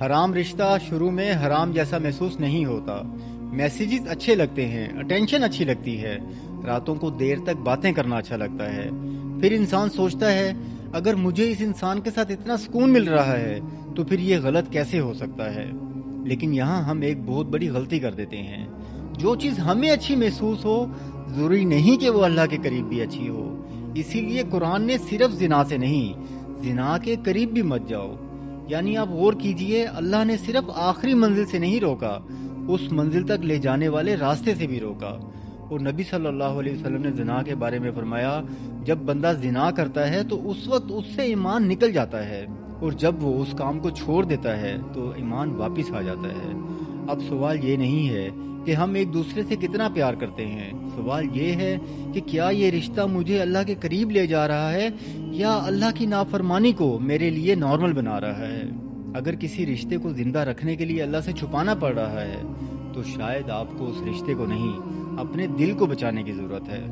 حرام رشتہ شروع میں حرام جیسا محسوس نہیں ہوتا. میسیجز اچھے لگتے ہیں، اٹینشن اچھی لگتی ہے، راتوں کو دیر تک باتیں کرنا اچھا لگتا ہے. پھر انسان سوچتا ہے اگر مجھے اس انسان کے ساتھ اتنا سکون مل رہا ہے تو پھر یہ غلط کیسے ہو سکتا ہے. لیکن یہاں ہم ایک بہت بڑی غلطی کر دیتے ہیں. جو چیز ہمیں اچھی محسوس ہو ضروری نہیں کہ وہ اللہ کے قریب بھی اچھی ہو. اسی لیے قرآن نے صرف زنا سے نہیں، زنا کے قریب بھی مت جاؤ. یعنی آپ غور کیجئے، اللہ نے صرف آخری منزل سے نہیں روکا، اس منزل تک لے جانے والے راستے سے بھی روکا. اور نبی صلی اللہ علیہ وسلم نے زنا کے بارے میں فرمایا جب بندہ زنا کرتا ہے تو اس وقت اس سے ایمان نکل جاتا ہے، اور جب وہ اس کام کو چھوڑ دیتا ہے تو ایمان واپس آ جاتا ہے. اب سوال یہ نہیں ہے کہ ہم ایک دوسرے سے کتنا پیار کرتے ہیں، سوال یہ ہے کہ کیا یہ رشتہ مجھے اللہ کے قریب لے جا رہا ہے یا اللہ کی نافرمانی کو میرے لیے نارمل بنا رہا ہے. اگر کسی رشتے کو زندہ رکھنے کے لیے اللہ سے چھپانا پڑ رہا ہے تو شاید آپ کو اس رشتے کو نہیں، اپنے دل کو بچانے کی ضرورت ہے.